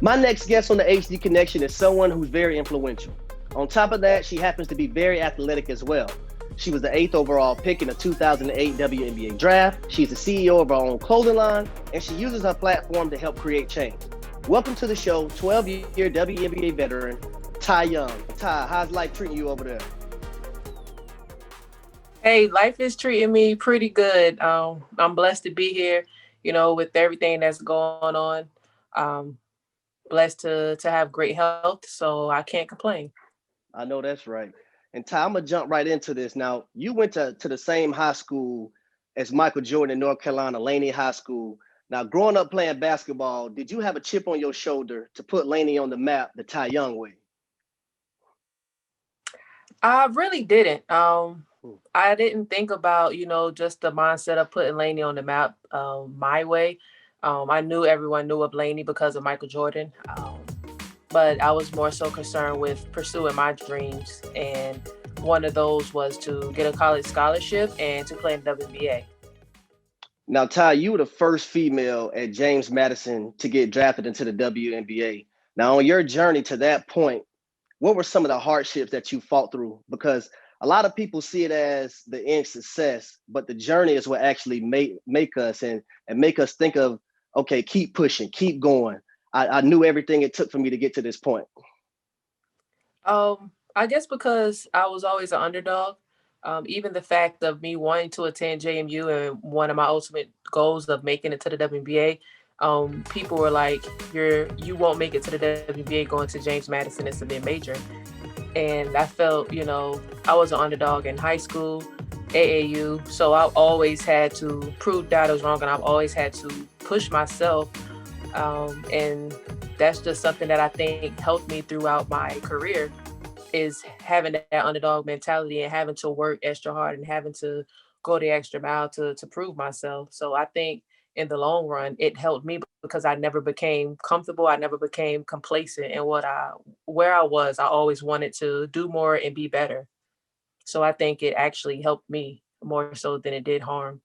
My next guest on the HD Connection is someone who's very influential. On top of that, she happens to be very athletic as well. She was the eighth overall pick in the 2008 WNBA Draft. She's the CEO of her own clothing line, and she uses her platform to help create change. Welcome to the show, 12-year WNBA veteran, Ty Young. Ty, how's life treating you over there? Hey, life is treating me pretty good. I'm blessed to be here, with everything that's going on. Um, Blessed to have great health, so I can't complain. I know that's right. And Ty, I'm gonna jump right into this. Now, you went to the same high school as Michael Jordan in North Carolina, Laney High School. Now, growing up playing basketball, did you have a chip on your shoulder to put Laney on the map the Ty Young way? I really didn't. Hmm. I didn't think about, just the mindset of putting Laney on the map my way. I knew everyone knew of Laney because of Michael Jordan. But I was more so concerned with pursuing my dreams. And one of those was to get a college scholarship and to play in WNBA. Now, Ty, you were the first female at James-Madison to get drafted into the WNBA. Now, on your journey to that point, what were some of the hardships that you fought through? Because a lot of people see it as the end success, but the journey is what actually make us and make us think of, okay, keep pushing, keep going. I knew everything it took for me to get to this point. I guess because I was always an underdog. Even the fact of me wanting to attend JMU and one of my ultimate goals of making it to the WNBA, people were like, you won't make it to the WNBA going to James-Madison. It's a mid-major." And I felt, I was an underdog in high school, AAU, so I always had to prove that I was wrong, and I've always had to push myself. And that's just something that I think helped me throughout my career, is having that underdog mentality and having to work extra hard and having to go the extra mile to prove myself. So I think in the long run, it helped me because I never became comfortable. I never became complacent in where I was. I always wanted to do more and be better. So I think it actually helped me more so than it did harm.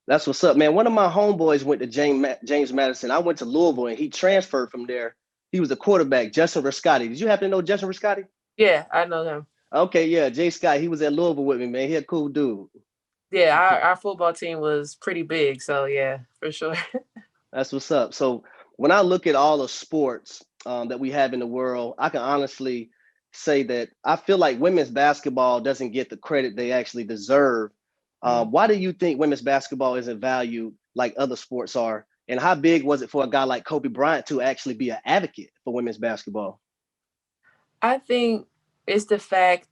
That's what's up, man. One of my homeboys went to James Madison. I went to Louisville, and he transferred from there. He was a quarterback, Justin Riscotti. Did you happen to know Justin Riscotti? Yeah, I know him. Okay, yeah, Jay Scott. He was at Louisville with me, man. He a cool dude. Yeah, our football team was pretty big. So yeah, for sure. That's what's up. So when I look at all the sports that we have in the world, I can honestly say that I feel like women's basketball doesn't get the credit they actually deserve. Mhm. Why do you think women's basketball isn't valued like other sports are? And how big was it for a guy like Kobe Bryant to actually be an advocate for women's basketball? I think it's the fact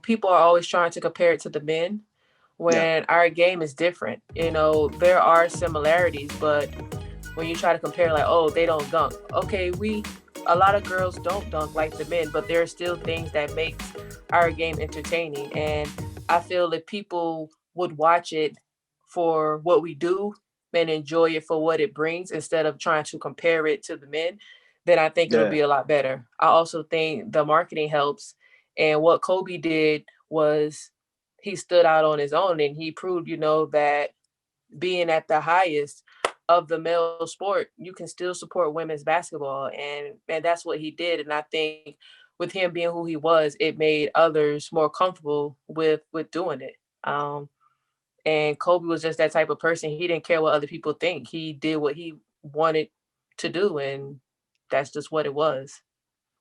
people are always trying to compare it to the men Yeah, when our game is different. There are similarities, but when you try to compare, like, oh, they don't dunk. Okay, a lot of girls don't dunk like the men, but there are still things that makes our game entertaining. And I feel if people would watch it for what we do and enjoy it for what it brings instead of trying to compare it to the men, then I think it'll yeah. be a lot better. I also think the marketing helps. And what Kobe did was he stood out on his own and he proved, that being at the highest of the male sport, you can still support women's basketball. And that's what he did. And I think with him being who he was, it made others more comfortable with doing it. And Kobe was just that type of person. He didn't care what other people think. He did what he wanted to do, and that's just what it was.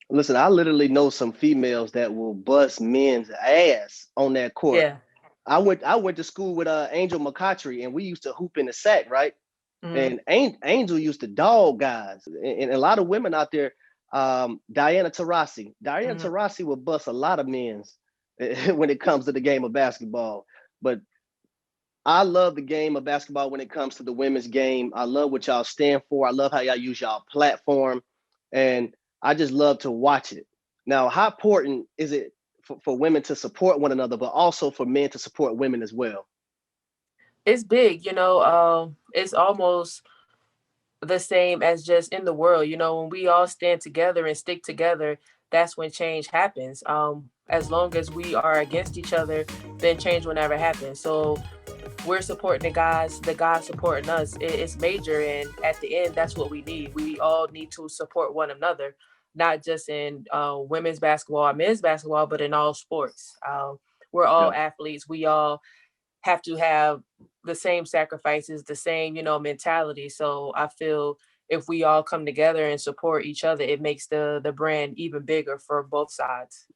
Listen, I literally know some females that will bust men's ass on that court. Yeah. I went to school with Angel McCoughtry, and we used to hoop in the sack, right? Hmm. And Angel used to dog guys, and a lot of women out there. Diana Hmm. Taurasi will bust a lot of men's when it comes to the game of basketball. But I love the game of basketball when it comes to the women's game. I love what y'all stand for. I love how y'all use y'all platform, and I just love to watch it. Now, how important is it for women to support one another, but also for men to support women as well? It's big, it's almost the same as just in the world. When we all stand together and stick together, that's when change happens. As long as we are against each other, then change will never happen. So we're supporting the guys supporting us. It's major, and at the end, that's what we need. We all need to support one another, not just in women's basketball or men's basketball, but in all sports. We're all Yeah. athletes. We all have to have the same sacrifices, the same, mentality. So I feel if we all come together and support each other, it makes the brand even bigger for both sides.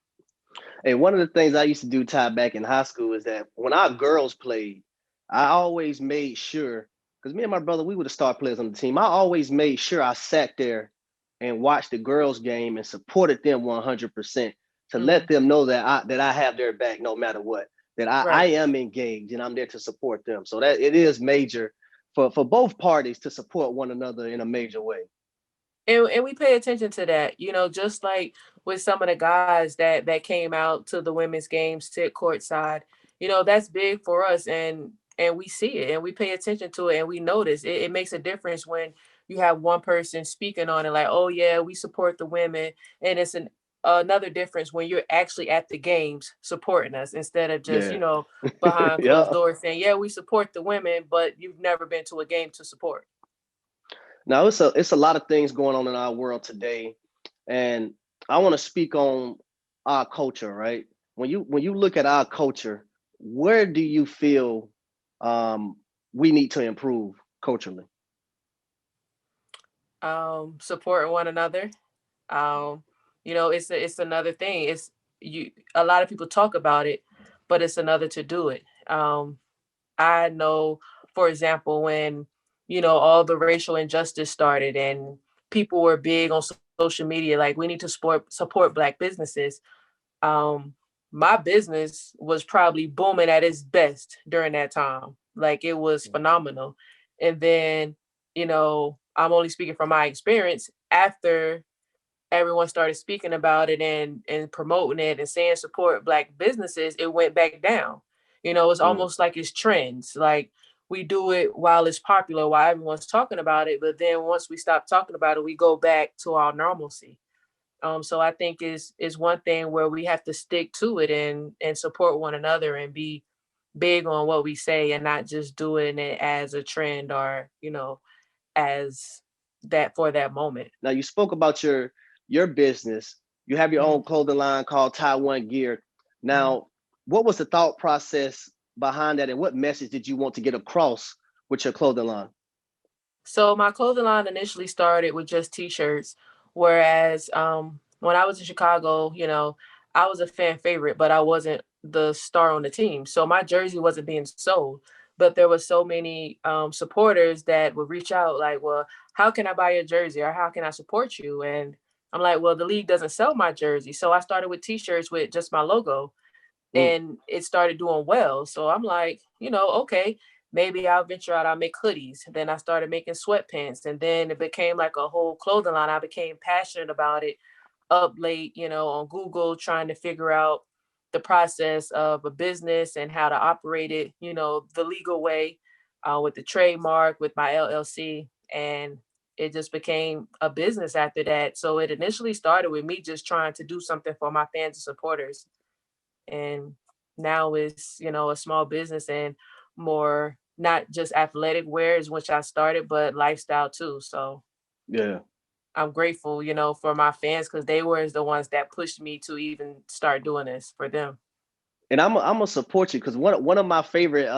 Hey, one of the things I used to do, Ty, back in high school is that when our girls played, I always made sure, because me and my brother, we were the star players on the team. I always made sure I sat there and watched the girls' game and supported them 100% to let Mm, them know that I have their back no matter what, that I right. am engaged and I'm there to support them. So that it is major for both parties to support one another in a major way. And we pay attention to that, just like with some of the guys that came out to the women's games, sit courtside, that's big for us, and we see it and we pay attention to it and we notice it makes a difference when you have one person speaking on it like, oh yeah, we support the women, and it's another difference when you're actually at the games supporting us instead of just, Yeah. behind closed Yeah. doors saying, yeah, we support the women, but you've never been to a game to support. Now it's a lot of things going on in our world today, and I want to speak on our culture. Right, when you look at our culture, where do you feel um, we need to improve culturally? Supporting one another. Um, it's another thing. It's you. A lot of people talk about it, but it's another to do it. I know, for example, when all the racial injustice started and people were big on social media, like we need to support Black businesses. Um, my business was probably booming at its best during that time. Like it was phenomenal. And then, I'm only speaking from my experience after everyone started speaking about it and promoting it and saying support Black businesses, it went back down. It's Mm, almost like it's trends. Like we do it while it's popular, while everyone's talking about it, but then once we stop talking about it, we go back to our normalcy. So I think is one thing where we have to stick to it and support one another and be big on what we say and not just doing it as a trend or as that for that moment. now you spoke about your business. You have your Mhm, own clothing line called TY1 Gear. mhm. Now, what was the thought process behind that, and what message did you want to get across with your clothing line? So my clothing line initially started with just t-shirts, whereas when I was in Chicago, I was a fan favorite, but I wasn't the star on the team. So my jersey wasn't being sold. But there were so many supporters that would reach out like, well, how can I buy your jersey or how can I support you? And I'm like, well, the league doesn't sell my jersey. So I started with t-shirts with just my logo Mm, and it started doing well. So I'm like, okay, maybe I'll venture out, I'll make hoodies. Then I started making sweatpants, and then it became like a whole clothing line. I became passionate about it up late, on Google, trying to figure out the process of a business and how to operate it, the legal way, with the trademark, with my LLC. And it just became a business after that. So it initially started with me just trying to do something for my fans and supporters, and now it's a small business and more not just athletic wear is which I started, but lifestyle too. So yeah. I'm grateful, for my fans because they were the ones that pushed me to even start doing this for them. And I'm gonna support you because one of my favorite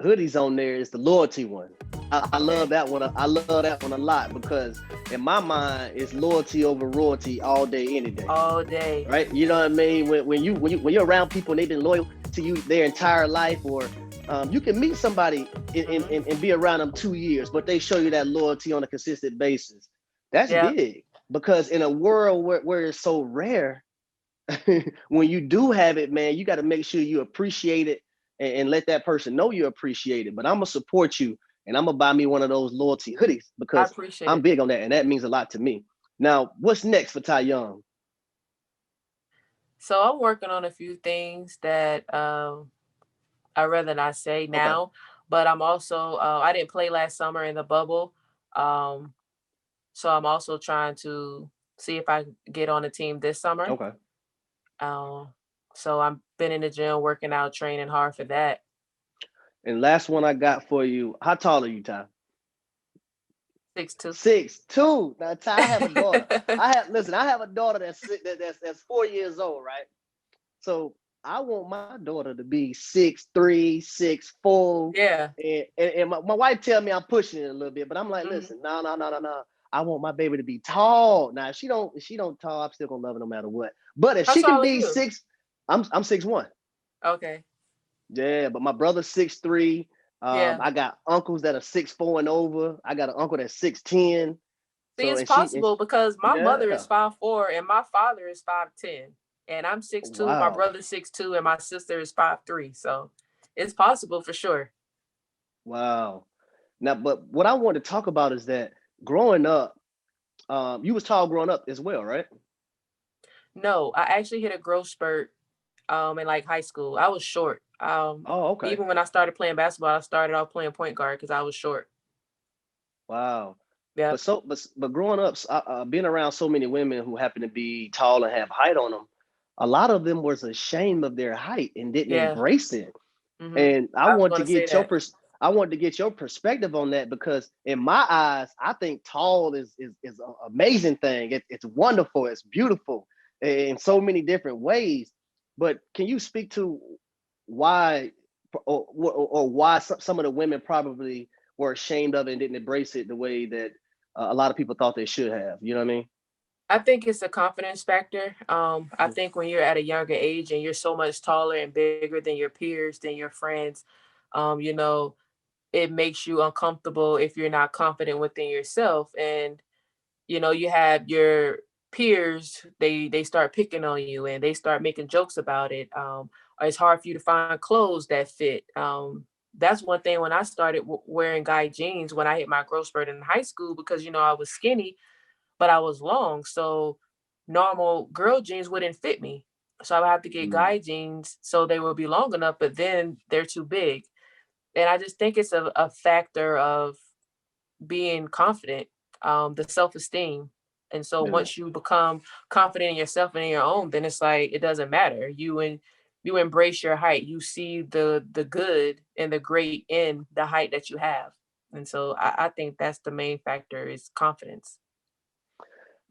hoodies on there is the loyalty one. I love Okay. that one. I love that one a lot because in my mind it's loyalty over royalty all day, any day. All day. Right? You know what I mean? When you're around people and they've been loyal to you their entire life, or you can meet somebody Hmm. and be around them 2 years, but they show you that loyalty on a consistent basis. That's Yeah. big because in a world where it's so rare, when you do have it, man, you got to make sure you appreciate it and let that person know you appreciate it. But I'm gonna support you and I'm gonna buy me one of those loyalty hoodies I because appreciate I'm it. big on that and that means a lot to me. Now, what's next for Ty Young? So I'm working on a few things that I rather not say Okay, now, but I'm also I didn't play last summer in the bubble. Um, So I'm also trying to see if I can get on a team this summer. okay. Um, so I'm been in the gym working out, training hard for that. And last one I got for you. How tall are you, Ty? 6'2". 6'2". Now, Ty, I have a daughter. I have a daughter that's 4 years old, right? So I want my daughter to be 6'3", 6'4". Yeah. And my wife tell me I'm pushing it a little bit, but I'm like, listen, no, no, no, no, no. I want my baby to be tall. Now, if she don't tall, I'm still gonna love her no matter what. But if How she can tall are be you? I'm 6'1". Okay. Yeah, but my brother's 6'3". Yeah. I got uncles that are 6'4" and over. I got an uncle that's 6'10". See, So it's and she possible because my mother yeah. is 5'4" and my father is 5'10", and I'm 6'2". My Wow. brother's 6'2", and my sister is 5'3". So it's possible for sure. Wow. Now, but what I want to talk about is that growing up, you was tall growing up as well, right? No, I actually hit a growth spurt in like high school. I was short. Oh, okay. Even when I started playing basketball, I started off playing point guard because I was short. Wow. Yeah. But growing up, being around so many women who happen to be tall and have height on them, a lot of them was ashamed of their height and didn't Yeah. embrace it. Hmm. And I was going to say that. I wanted to get your perspective on that because in my eyes, I think tall is an amazing thing. It's wonderful. It's beautiful in so many different ways. But can you speak to why or why some of the women probably were ashamed of it and didn't embrace it the way that a lot of people thought they should have? You know what I mean? I think it's a confidence factor. I think when you're at a younger age and you're so much taller and bigger than your peers, than your friends, you know, it makes you uncomfortable if you're not confident within yourself. And you have your peers, they start picking on you and they start making jokes about it. Or it's hard for you to find clothes that fit. That's one thing when I started wearing guy jeans when I hit my growth spurt in high school because I was skinny but I was long. So normal girl jeans wouldn't fit me. So I would have to get Mm. guy jeans so they would be long enough, but then they're too big. And I just think it's a factor of being confident, the self-esteem. And so Yeah. once you become confident in yourself and in your own, then it's like it doesn't matter. You embrace your height. You see the good and the great in the height that you have. And so I think that's the main factor is confidence.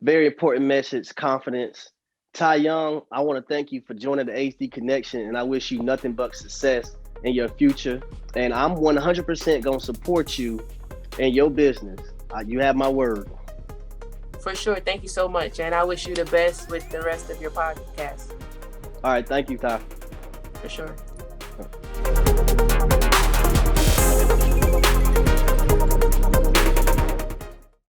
Very important message, confidence. Ty Young, I want to thank you for joining the HD Connection, and I wish you nothing but success in your future. And I'm 100% going to support you in your business. You have my word. For sure. Thank you so much. And I wish you the best with the rest of your podcast. All right. Thank you, Ty. For sure.